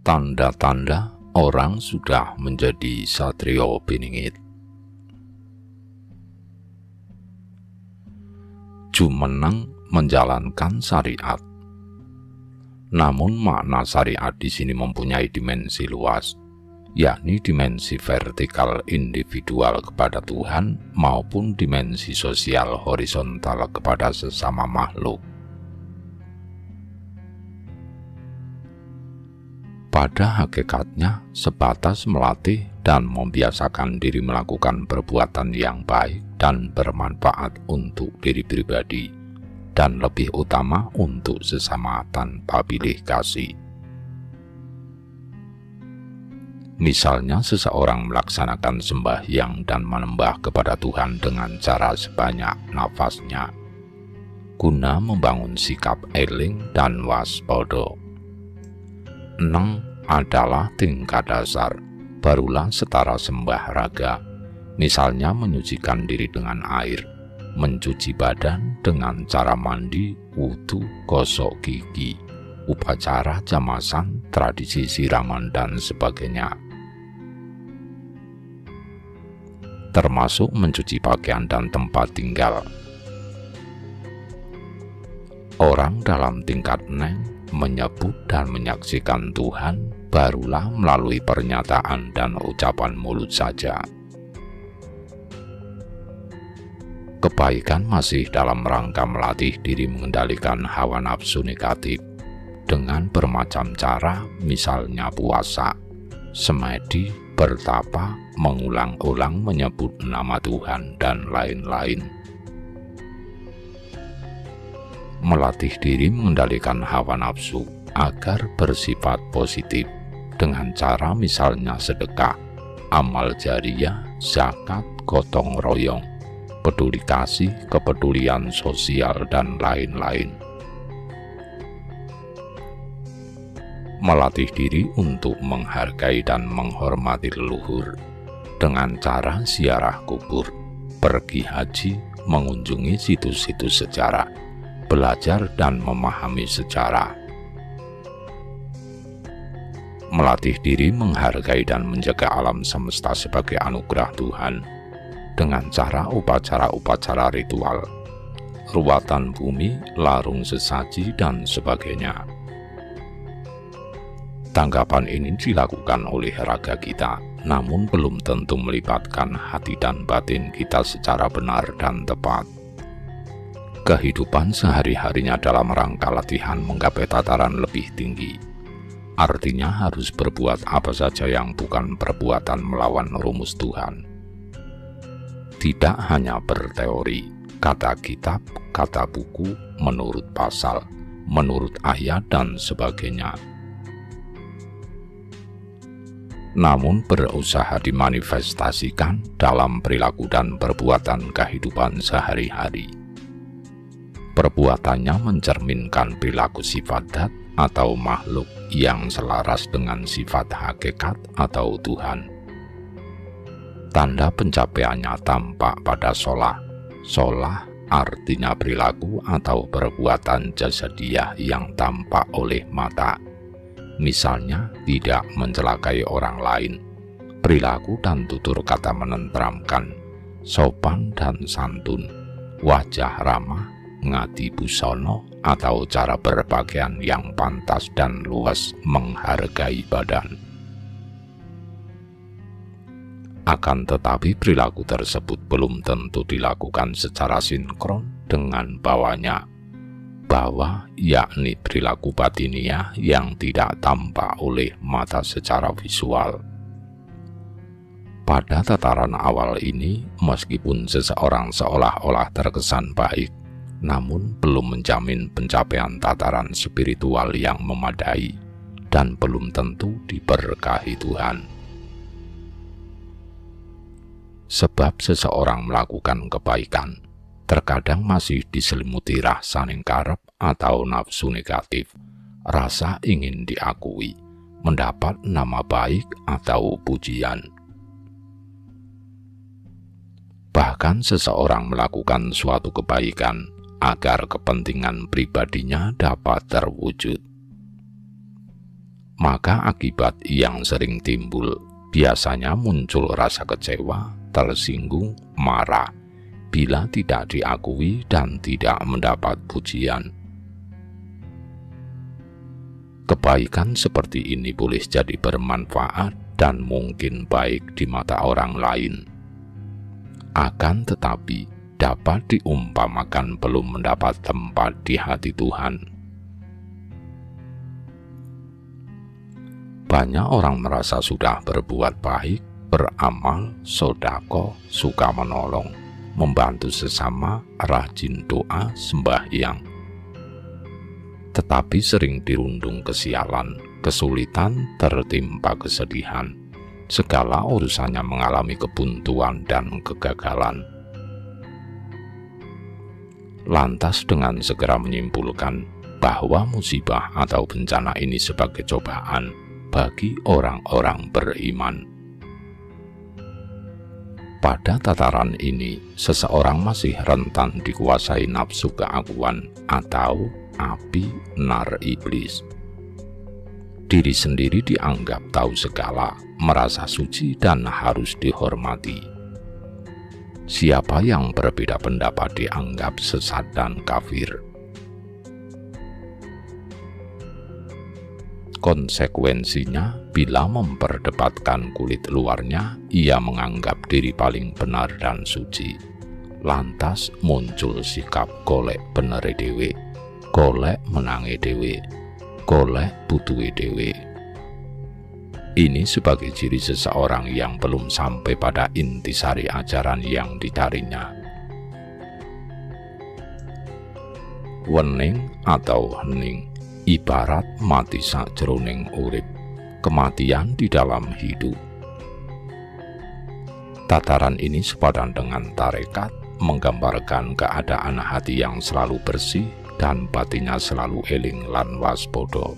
Tanda-tanda orang sudah menjadi satrio biningit. Jumeneng menjalankan syariat. Namun makna syariat di sini mempunyai dimensi luas, yakni dimensi vertikal individual kepada Tuhan maupun dimensi sosial horizontal kepada sesama makhluk. Pada hakikatnya sebatas melatih dan membiasakan diri melakukan perbuatan yang baik dan bermanfaat untuk diri pribadi, dan lebih utama untuk sesama tanpa pilih kasih. Misalnya seseorang melaksanakan sembahyang dan menembah kepada Tuhan dengan cara sebanyak nafasnya, guna membangun sikap eling dan waspada. Neng adalah tingkat dasar, barulah setara sembah raga, misalnya menyucikan diri dengan air, mencuci badan dengan cara mandi, wudu, gosok gigi, upacara jamasan, tradisi siraman, dan sebagainya. Termasuk mencuci pakaian dan tempat tinggal. Orang dalam tingkat neng menyebut dan menyaksikan Tuhan barulah melalui pernyataan dan ucapan mulut saja. Kebaikan masih dalam rangka melatih diri mengendalikan hawa nafsu negatif dengan bermacam cara, misalnya puasa, semedi, bertapa, mengulang-ulang menyebut nama Tuhan, dan lain-lain. Melatih diri mengendalikan hawa nafsu agar bersifat positif dengan cara misalnya sedekah, amal jariah, zakat, gotong royong, peduli kasih, kepedulian sosial, dan lain-lain. Melatih diri untuk menghargai dan menghormati leluhur dengan cara ziarah kubur, pergi haji, mengunjungi situs-situs sejarah, belajar dan memahami sejarah. Melatih diri menghargai dan menjaga alam semesta sebagai anugerah Tuhan dengan cara upacara-upacara ritual, ruatan bumi, larung sesaji, dan sebagainya. Tanggapan ini dilakukan oleh raga kita, namun belum tentu melibatkan hati dan batin kita secara benar dan tepat. Kehidupan sehari-harinya dalam rangka latihan menggapai tataran lebih tinggi, artinya harus berbuat apa saja yang bukan perbuatan melawan rumus Tuhan. Tidak hanya berteori, kata kitab, kata buku, menurut pasal, menurut ayat, dan sebagainya. Namun berusaha dimanifestasikan dalam perilaku dan perbuatan kehidupan sehari-hari. Perbuatannya mencerminkan perilaku sifat dat atau makhluk yang selaras dengan sifat hakikat atau Tuhan. Tanda pencapaiannya tampak pada sholah. Sholah artinya perilaku atau perbuatan jasadiah yang tampak oleh mata. Misalnya tidak mencelakai orang lain, perilaku dan tutur kata menenteramkan, sopan dan santun, wajah ramah, ngati busono, atau cara berpakaian yang pantas dan luas menghargai badan. Akan tetapi perilaku tersebut belum tentu dilakukan secara sinkron dengan bawahnya. Bawa yakni perilaku batiniah yang tidak tampak oleh mata secara visual. Pada tataran awal ini, meskipun seseorang seolah-olah terkesan baik, namun belum menjamin pencapaian tataran spiritual yang memadai dan belum tentu diberkahi Tuhan. Sebab seseorang melakukan kebaikan terkadang masih diselimuti rasa nengkarep atau nafsu negatif, rasa ingin diakui, mendapat nama baik atau pujian. Bahkan seseorang melakukan suatu kebaikan agar kepentingan pribadinya dapat terwujud. Maka akibat yang sering timbul biasanya muncul rasa kecewa, tersinggung, marah bila tidak diakui dan tidak mendapat pujian. Kebaikan seperti ini boleh jadi bermanfaat dan mungkin baik di mata orang lain. Akan tetapi dapat diumpamakan belum mendapat tempat di hati Tuhan. Banyak orang merasa sudah berbuat baik, beramal, sodako, suka menolong, membantu sesama, rajin doa, sembahyang. Tetapi sering dirundung kesialan, kesulitan, tertimpa kesedihan. Segala urusannya mengalami kebuntuan dan kegagalan. Lantas dengan segera menyimpulkan bahwa musibah atau bencana ini sebagai cobaan bagi orang-orang beriman. Pada tataran ini, seseorang masih rentan dikuasai nafsu keakuan atau api nar iblis. Diri sendiri dianggap tahu segala, merasa suci dan harus dihormati. Siapa yang berbeda pendapat dianggap sesat dan kafir. Konsekuensinya, bila memperdebatkan kulit luarnya, ia menganggap diri paling benar dan suci. Lantas muncul sikap golek benere dewe, golek menange dewe, golek butuhe dewe. Ini sebagai ciri seseorang yang belum sampai pada intisari ajaran yang dicarinya. Wening atau hening ibarat mati sakjroning urip, kematian di dalam hidup. Tataran ini sepadan dengan tarekat, menggambarkan keadaan hati yang selalu bersih dan batinnya selalu eling lan waspada.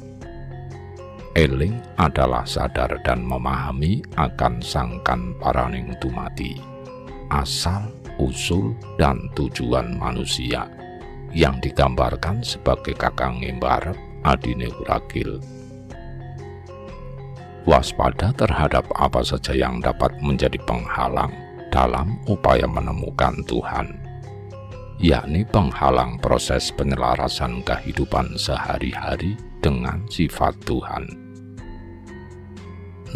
Eling adalah sadar dan memahami akan sangkan paraning dumati, asal, usul, dan tujuan manusia, yang digambarkan sebagai kakang ngembarep adine urakil. Waspada terhadap apa saja yang dapat menjadi penghalang dalam upaya menemukan Tuhan, yakni penghalang proses penyelarasan kehidupan sehari-hari dengan sifat Tuhan.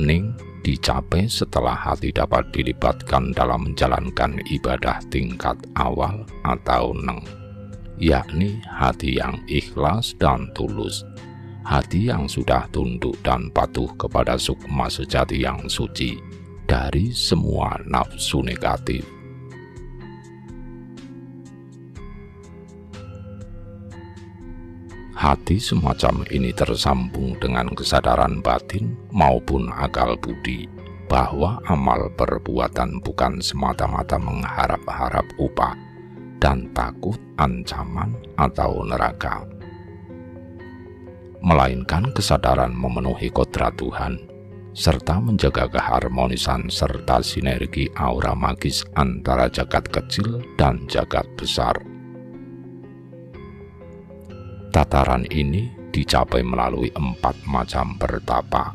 Ning dicapai setelah hati dapat dilibatkan dalam menjalankan ibadah tingkat awal atau neng, yakni hati yang ikhlas dan tulus, hati yang sudah tunduk dan patuh kepada sukma sejati yang suci dari semua nafsu negatif. Hati semacam ini tersambung dengan kesadaran batin maupun akal budi bahwa amal perbuatan bukan semata-mata mengharap-harap upah dan takut ancaman atau neraka, melainkan kesadaran memenuhi kodrat Tuhan serta menjaga keharmonisan serta sinergi aura magis antara jagat kecil dan jagat besar. Tataran ini dicapai melalui 4 macam bertapa: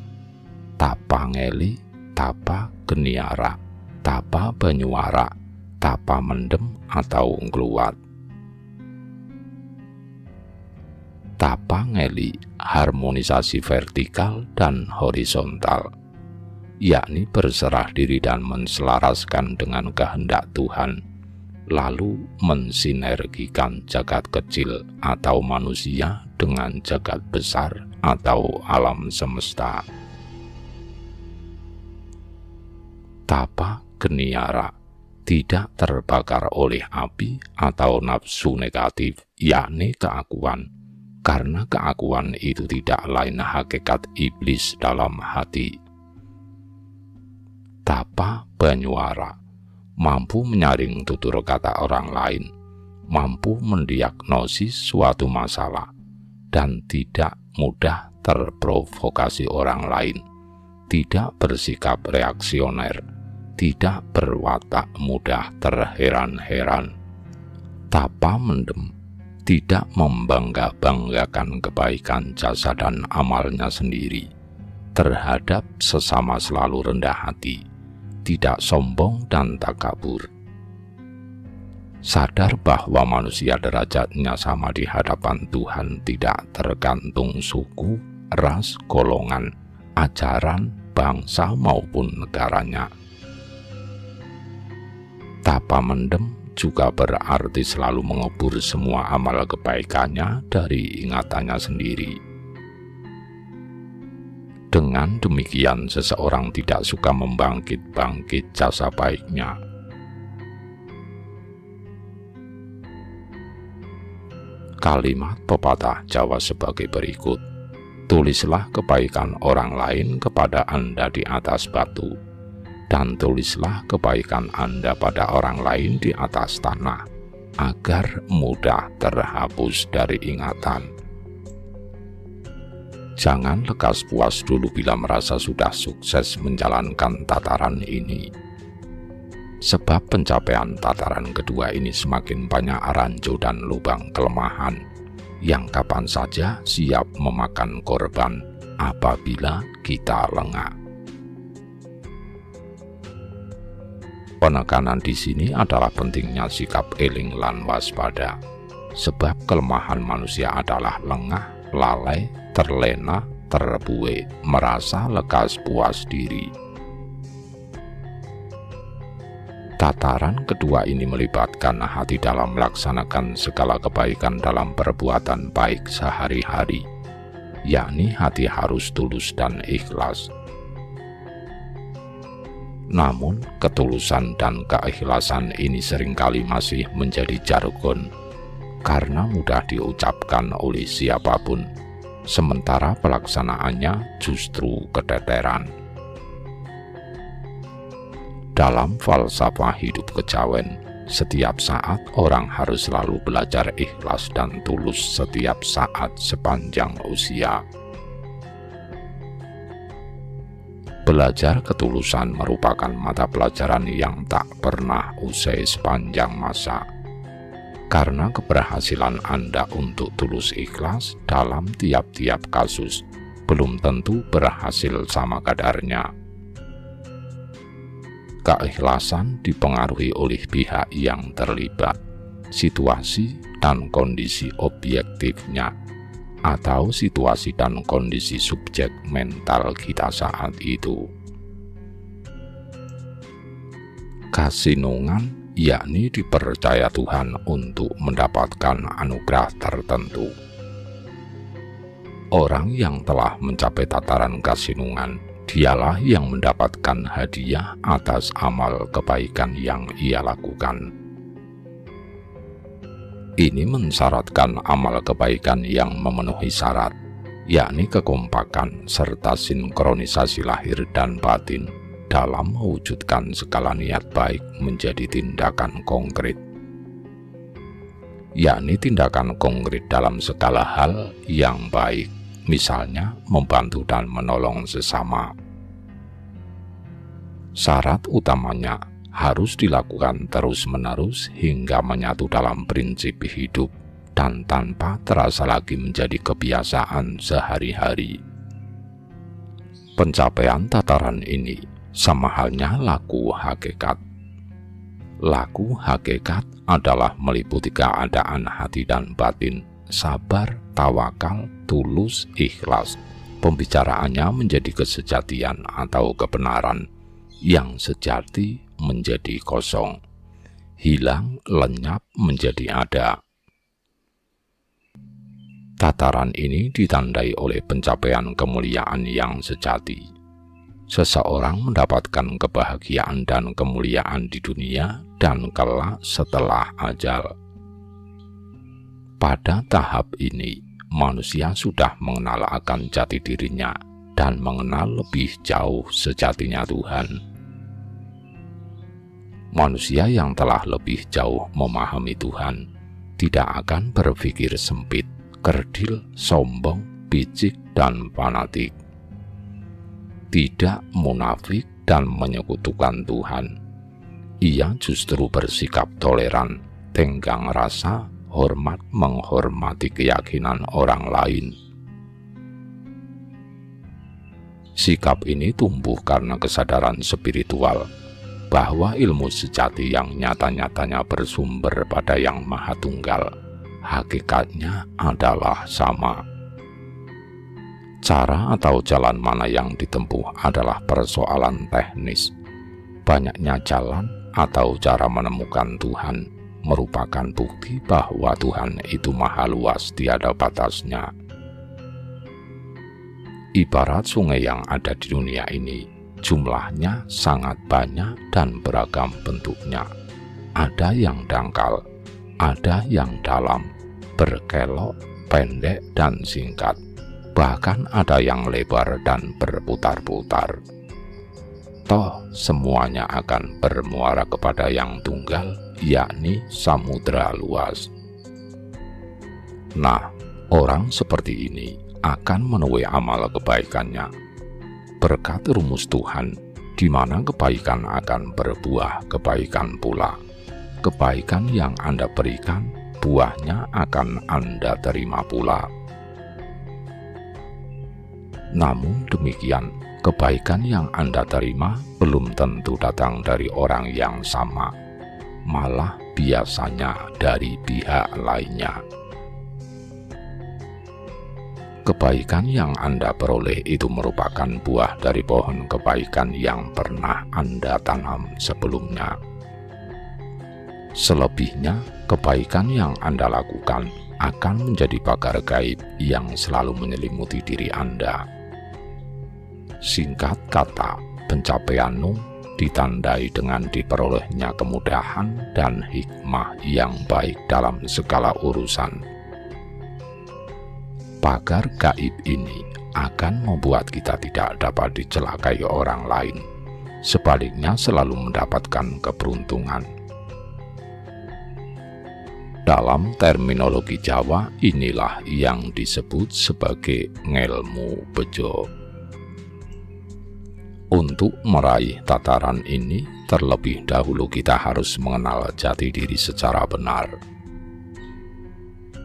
tapa ngeli, tapa geniara, tapa banyuara, tapa mendem atau ngluwat. Tapa ngeli harmonisasi vertikal dan horizontal, yakni berserah diri dan menselaraskan dengan kehendak Tuhan, lalu mensinergikan jagat kecil atau manusia dengan jagat besar atau alam semesta. Tapa geniara tidak terbakar oleh api atau nafsu negatif, yakni keakuan, karena keakuan itu tidak lain hakikat iblis dalam hati. Tapa banyuara mampu menyaring tutur kata orang lain, mampu mendiagnosis suatu masalah, dan tidak mudah terprovokasi orang lain, tidak bersikap reaksioner, tidak berwatak mudah terheran-heran. Tapa mendem tidak membangga-banggakan kebaikan jasa dan amalnya sendiri, terhadap sesama selalu rendah hati, tidak sombong dan takabur. Sadar bahwa manusia derajatnya sama di hadapan Tuhan tidak tergantung suku, ras, golongan, ajaran, bangsa maupun negaranya. Tapa mendem juga berarti selalu mengubur semua amal kebaikannya dari ingatannya sendiri. Dengan demikian seseorang tidak suka membangkit-bangkit jasa baiknya. Kalimat pepatah Jawa sebagai berikut: tulislah kebaikan orang lain kepada Anda di atas batu, dan tulislah kebaikan Anda pada orang lain di atas tanah, agar mudah terhapus dari ingatan. Jangan lekas puas dulu bila merasa sudah sukses menjalankan tataran ini, sebab pencapaian tataran kedua ini semakin banyak ranjau dan lubang kelemahan yang kapan saja siap memakan korban apabila kita lengah. Penekanan di sini adalah pentingnya sikap eling lan waspada, sebab kelemahan manusia adalah lengah, lalai, terlena, terbuai, merasa lekas puas diri. Tataran kedua ini melibatkan hati dalam melaksanakan segala kebaikan dalam perbuatan baik sehari-hari, yakni hati harus tulus dan ikhlas. Namun, ketulusan dan keikhlasan ini seringkali masih menjadi jargon, karena mudah diucapkan oleh siapapun, sementara pelaksanaannya justru keteteran. Dalam falsafah hidup kejawen, setiap saat orang harus selalu belajar ikhlas dan tulus setiap saat sepanjang usia. Belajar ketulusan merupakan mata pelajaran yang tak pernah usai sepanjang masa, karena keberhasilan Anda untuk tulus ikhlas dalam tiap-tiap kasus belum tentu berhasil sama kadarnya. Keikhlasan dipengaruhi oleh pihak yang terlibat, situasi dan kondisi objektifnya, atau situasi dan kondisi subjek mental kita saat itu. Kasinungan yakni dipercaya Tuhan untuk mendapatkan anugerah tertentu. Orang yang telah mencapai tataran kasinungan, dialah yang mendapatkan hadiah atas amal kebaikan yang ia lakukan. Ini mensyaratkan amal kebaikan yang memenuhi syarat, yakni kekompakan serta sinkronisasi lahir dan batin dalam mewujudkan segala niat baik menjadi tindakan konkret, yakni tindakan konkret dalam segala hal yang baik, misalnya membantu dan menolong sesama. Syarat utamanya harus dilakukan terus-menerus hingga menyatu dalam prinsip hidup dan tanpa terasa lagi menjadi kebiasaan sehari-hari. Pencapaian tataran ini sama halnya laku hakikat. Laku hakikat adalah meliputi keadaan hati dan batin, sabar, tawakal, tulus, ikhlas. Pembicaraannya menjadi kesejatian atau kebenaran yang sejati menjadi kosong, hilang, lenyap menjadi ada. Tataran ini ditandai oleh pencapaian kemuliaan yang sejati. Seseorang mendapatkan kebahagiaan dan kemuliaan di dunia dan kelak setelah ajal. Pada tahap ini, manusia sudah mengenal akan jati dirinya dan mengenal lebih jauh sejatinya Tuhan. Manusia yang telah lebih jauh memahami Tuhan tidak akan berpikir sempit, kerdil, sombong, picik, dan fanatik. Tidak munafik dan menyekutukan Tuhan. Ia justru bersikap toleran, tenggang rasa, hormat menghormati keyakinan orang lain. Sikap ini tumbuh karena kesadaran spiritual bahwa ilmu sejati yang nyata-nyatanya bersumber pada Yang Maha Tunggal, hakikatnya adalah sama. Cara atau jalan mana yang ditempuh adalah persoalan teknis. Banyaknya jalan atau cara menemukan Tuhan merupakan bukti bahwa Tuhan itu maha luas, tiada batasnya. Ibarat sungai yang ada di dunia ini, jumlahnya sangat banyak dan beragam bentuknya. Ada yang dangkal, ada yang dalam, berkelok, pendek, dan singkat. Bahkan ada yang lebar dan berputar-putar. Toh semuanya akan bermuara kepada yang tunggal, yakni samudra luas. Nah, orang seperti ini akan menuai amal kebaikannya berkat rumus Tuhan, di mana kebaikan akan berbuah kebaikan pula. Kebaikan yang Anda berikan, buahnya akan Anda terima pula. Namun demikian, kebaikan yang Anda terima belum tentu datang dari orang yang sama, malah biasanya dari pihak lainnya. Kebaikan yang Anda peroleh itu merupakan buah dari pohon kebaikan yang pernah Anda tanam sebelumnya. Selebihnya, kebaikan yang Anda lakukan akan menjadi pagar gaib yang selalu menyelimuti diri Anda. Singkat kata, pencapaian Nuh ditandai dengan diperolehnya kemudahan dan hikmah yang baik dalam segala urusan. Pagar gaib ini akan membuat kita tidak dapat dicelakai orang lain, sebaliknya selalu mendapatkan keberuntungan. Dalam terminologi Jawa, inilah yang disebut sebagai ngelmu bejo. Untuk meraih tataran ini, terlebih dahulu kita harus mengenal jati diri secara benar.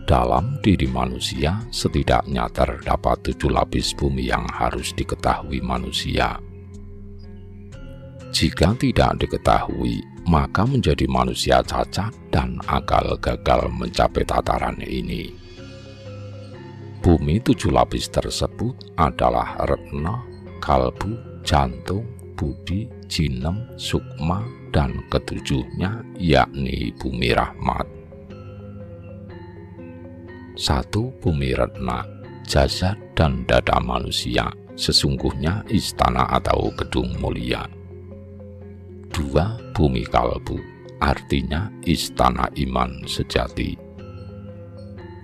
Dalam diri manusia, setidaknya terdapat 7 lapis bumi yang harus diketahui manusia. Jika tidak diketahui, maka menjadi manusia cacat dan akal gagal mencapai tataran ini. Bumi 7 lapis tersebut adalah retna, kalbu, jantung, budi, jinem, sukma, dan ketujuhnya yakni bumi rahmat. 1. Bumi retna, jasad dan dada manusia, sesungguhnya istana atau gedung mulia. 2. Bumi kalbu, artinya istana iman sejati.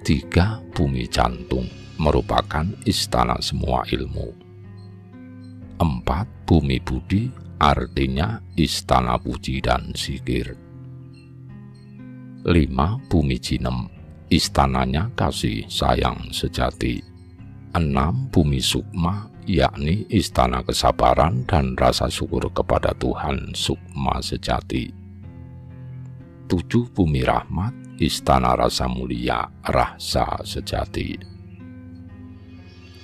3. Bumi jantung, merupakan istana semua ilmu. 4. Bumi budi, artinya istana puji dan zikir. 5. Bumi jinem, istananya kasih sayang sejati. 6. Bumi sukma, yakni istana kesabaran dan rasa syukur kepada Tuhan sukma sejati. 7. Bumi rahmat, istana rasa mulia, rasa sejati.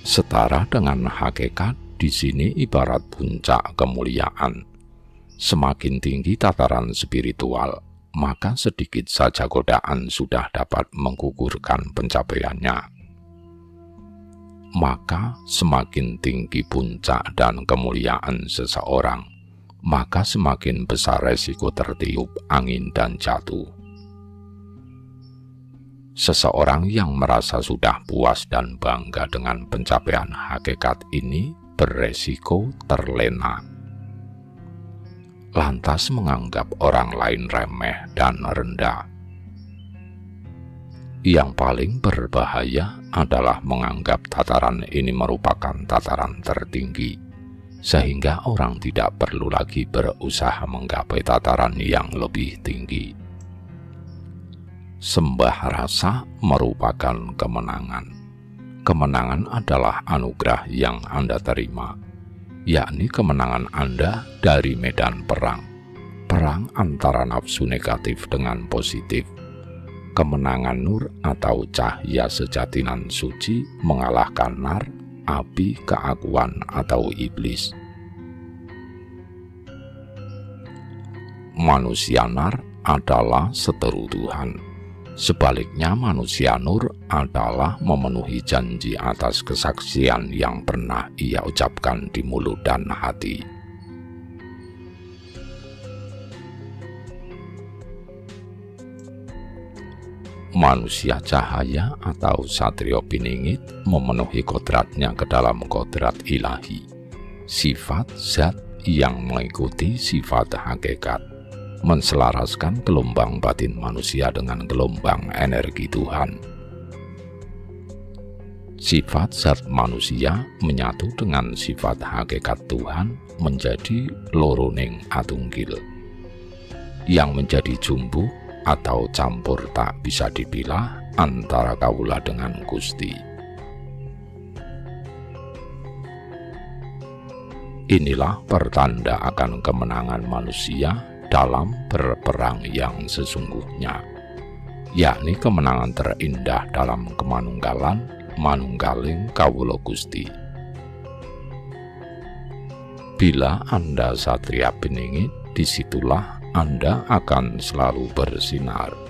Setara dengan hakikat, di sini ibarat puncak kemuliaan. Semakin tinggi tataran spiritual, maka sedikit saja godaan sudah dapat menggugurkan pencapaiannya. Maka semakin tinggi puncak dan kemuliaan seseorang, maka semakin besar resiko tertiup angin dan jatuh. Seseorang yang merasa sudah puas dan bangga dengan pencapaian hakikat ini beresiko terlena, lantas menganggap orang lain remeh dan rendah. Yang paling berbahaya adalah menganggap tataran ini merupakan tataran tertinggi, sehingga orang tidak perlu lagi berusaha menggapai tataran yang lebih tinggi. Sembah rasa merupakan kemenangan. Kemenangan adalah anugerah yang Anda terima, yakni kemenangan Anda dari medan perang. Perang antara nafsu negatif dengan positif. Kemenangan nur atau cahaya sejati nan suci mengalahkan nar api keakuan atau iblis. Manusia nar adalah seteru Tuhan. Sebaliknya manusia nur adalah memenuhi janji atas kesaksian yang pernah ia ucapkan di mulut dan hati. Manusia cahaya atau satrio piningit memenuhi kodratnya ke dalam kodrat ilahi, sifat zat yang mengikuti sifat hakikat, menselaraskan gelombang batin manusia dengan gelombang energi Tuhan. Sifat zat manusia menyatu dengan sifat hakikat Tuhan menjadi loroning atunggil, yang menjadi jumbu atau campur tak bisa dipilah antara kawula dengan Gusti. Inilah pertanda akan kemenangan manusia dalam berperang yang sesungguhnya, yakni kemenangan terindah dalam kemanunggalan, manunggaling kawula Gusti. Bila Anda satria piningit, disitulah Anda akan selalu bersinar.